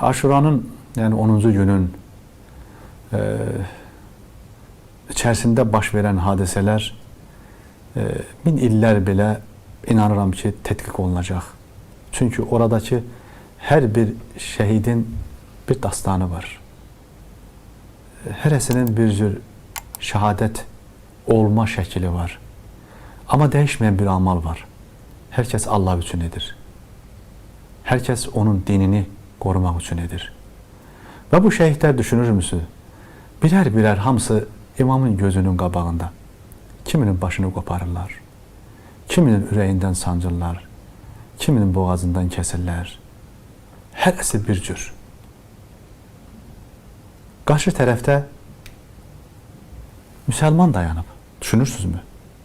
Aşuranın, yani 10-cu günün içərisində baş verən hadisələr min illər belə inanıram ki, tədqiq olunacaq. Çünki oradakı hər bir şəhidin bir dastanı var. Hərəsinin bir cür şəhadət olma şəkili var. Amma dəyişməyən bir amal var. Hər kəs Allah üçün edir. Hər kəs onun dinini qorumaq üçün edir. Və bu şəhidlər düşünürmüsünüz? Birər hamısı imamın gözünün qabağında. Kiminin başını qoparırlar, kiminin ürəyindən sancırlar, kiminin boğazından kəsirlər. Hərəsi bir cür. Qarşı tərəfdə müsəlman dayanıb. Düşünürsünüzmü?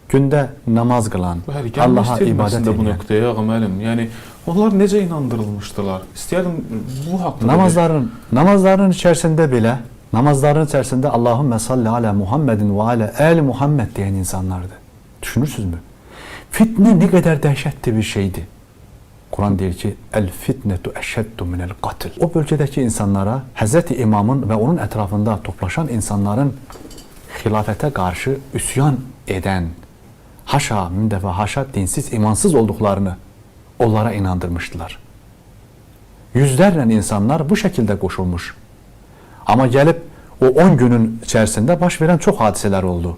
Gündə namaz qılan, Allaha ibadət edən. Bu nöqtəyə ağa müəllim, yəni onlar necə inandırılmışdılar? İstəyərdim bu haqqda. Namazların içərisində belə, namazların içərisində Allahümme salli ala Muhammedin və ala əli Muhammed deyən insanlardır. Düşünürsünüzmü? Fitnə nə qədər dəhşətli bir şeydir. Quran deyir ki, el-fitnetu əşəddu minəl qatl. O bölgədəki insanlara, Həzrəti İmamın və onun ətrafında toplaşan insanların xilafətə qarşı üsyan edən, haşa, min dəfə haşa, dinsiz, imansız olduqlarını onlara inandırmışdılar. Yüzlərlə insanlar bu şəkildə qoşulmuş. Amma gəlib o 10 günün içərisində baş verən çox hadisələr oldu.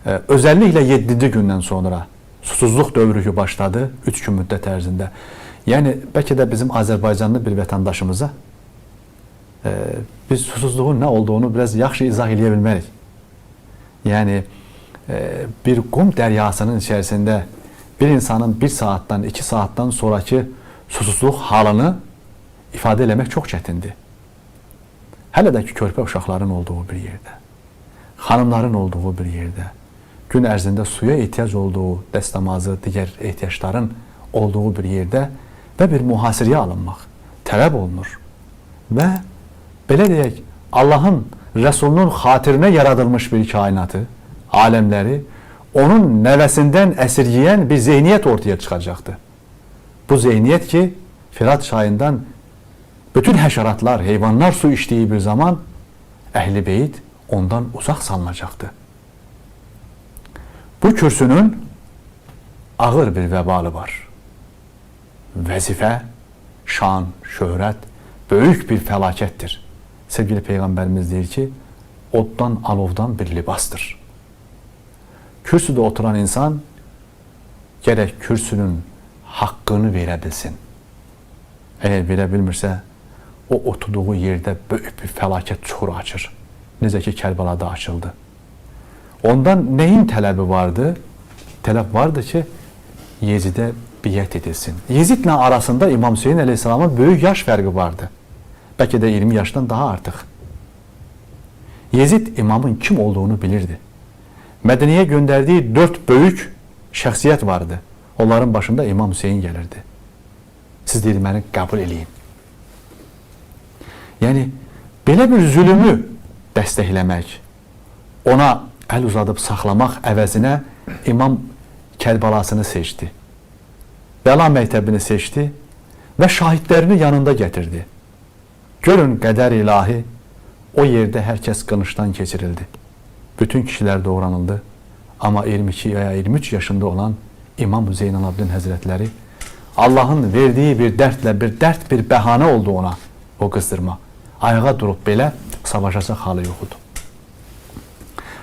Özəlliklə 7-ci gündən sonra susuzluq dövrü başladı 3 gün müddət ərzində. Yəni, bəlkə də bizim Azərbaycanlı bir vətəndaşımıza biz susuzluğun nə olduğunu biraz yaxşı izah edə bilmərik. Yəni, bir qum dəryasının içərisində bir insanın 1 saatdan, 2 saatdan sonraki susuzluq halını ifadə eləmək çox çətindir. Hələ də ki, körpə uşaqların olduğu bir yerdə, xanımların olduğu bir yerdə, gün ərzində suya ehtiyac olduğu, dəstəmazı, digər ehtiyacların olduğu bir yerdə və bir mühasirəyə alınmaq tələb olunur. Və belə deyək, Allahın Rəsulunun xatirinə yaradılmış bir kainatı, aləmləri, onun nəvəsindən əsirgəyən bir zehniyyət ortaya çıxacaqdır. Bu zehniyyət ki, Firat çayından bütün həşəratlar, heyvanlar su içdiyi bir zaman Əhl-i Beyt ondan uzaq salınacaqdır. Bu kürsünün ağır bir vəbalı var. Vəzifə, şan, şöhrət böyük bir fəlakətdir. Sevgili Peyğəmbərimiz deyir ki, oddan, alovdan bir libasdır. Kürsüdə oturan insan gərək kürsünün haqqını verə bilsin. Əgər verə bilmirsə, o oturduğu yerdə böyük bir fəlakət çuxuru açır. Necə ki, Kərbalada açıldı. Ondan nəyin tələbi vardı? Tələb vardı ki, Yezidə biət edilsin. Yezidlə arasında İmam Hüseyin əleyhissalamın böyük yaş fərqi vardı. Bəlkə də 20 yaşdan daha artıq. Yezid imamın kim olduğunu bilirdi. Mədəniyə göndərdiyi 4 böyük şəxsiyyət vardı. Onların başında İmam Hüseyin gəlirdi. Siz deyir, məni qəbul eləyin. Yəni, belə bir zülümü dəstəkləmək, ona əl uzadıb saxlamaq əvəzinə İmam Kərbalasını seçdi. Bəla məktəbini seçdi və şahidlərini yanında gətirdi. Görün qədər ilahi, o yerdə hər kəs qınışdan keçirildi. Bütün kişilər doğranıldı. Amma 22 ya 23 yaşında olan İmam Zeynalabdin Həzrətləri Allahın verdiyi bir dərdlə, bir bəhanə oldu ona o qızdırma. Ayağa durub belə savaşacaq halı yox idi.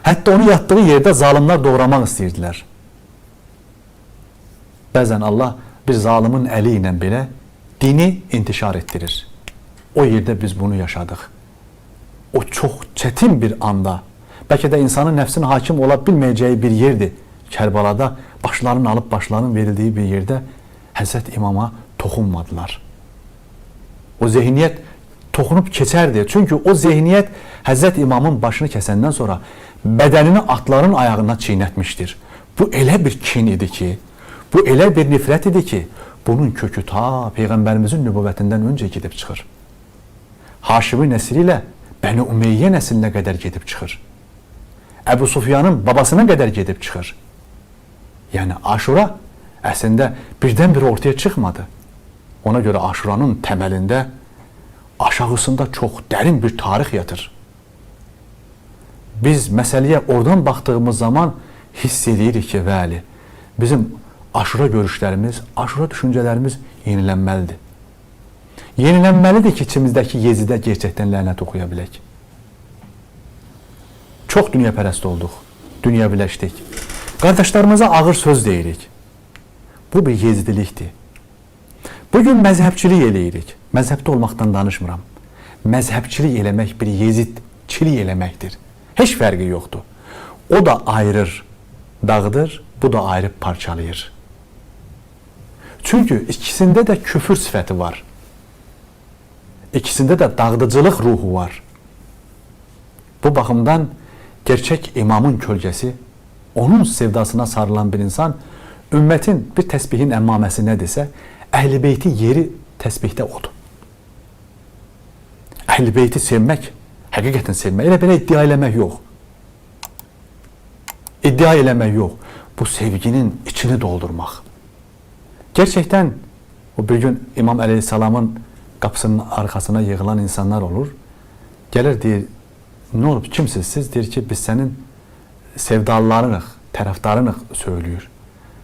Hətta onu yatdığı yerdə zalimlər doğramaq istəyirdilər. Bəzən Allah bir zalimin əli ilə belə dini intişar etdirir. O yerdə biz bunu yaşadıq. O çox çətin bir anda, bəlkə də insanın nəfsinə hakim ola bilməyəcəyi bir yerdir. Kərbalada başlarının alıb başlarının verildiyi bir yerdə Həzrət İmama toxunmadılar. O zehniyyət toxunub keçərdi. Çünki o zehniyyət Həzrət İmamın başını kəsəndən sonra bədənini atların ayağına çiynətmişdir. Bu elə bir kin idi ki, bu elə bir nifrət idi ki, bunun kökü ta Peyğəmbərimizin nübüvvətindən öncə gedib çıxır. Haşimi nəsli ilə Bəni Umeyyə nəslinə qədər gedib çıxır. Əbu Sufyanın babasına qədər gedib çıxır. Yəni Aşura əslində birdən-birə ortaya çıxmadı. Ona göre Aşuranın temelinde aşağısında çok derin bir tarih yatır. Biz meseleye oradan baktığımız zaman hiss edirik ki bəli, bizim Aşura görüşlerimiz, Aşura düşüncelerimiz yenilenmelidir. Yenilenmelidir ki içimizdeki Yezidə gerçekten lanet okuyabilek. Çok dünyapərəst olduq, dünya birləşdik. Qardaşlarımıza ağır söz deyirik. Bu bir yezidilikdir. Bugün məzhəbçilik eləyirik. Məzhəbdə olmaqdan danışmıram. Məzhəbçilik eləmək bir yezidçilik eləməkdir. Heç fərqi yoxdur. O da ayırır, dağıdır, bu da ayırıb parçalayır. Çünkü ikisinde de küfür sifəti var. İkisinde de dağıdıcılıq ruhu var. Bu baxımdan gerçek imamın kölgesi, onun sevdasına sarılan bir insan, ümmetin bir təsbihin əmmaməsi nədirsə, Əhl-i Beyti yeri təsbihdə odur. Əhl-i Beyti sevmək, həqiqətən sevmək, elə belə iddia eləmək yox. İddia eləmək yox. Bu sevginin içini doldurmaq. Gerçekten o bir gün İmam Aleyhisselam'ın kapısının arkasına yığılan insanlar olur. Gelir deyir, ne olup kimsiniz siz? Deyir ki biz senin sevdalılarınıq, tərəfdarınıq söylüyor.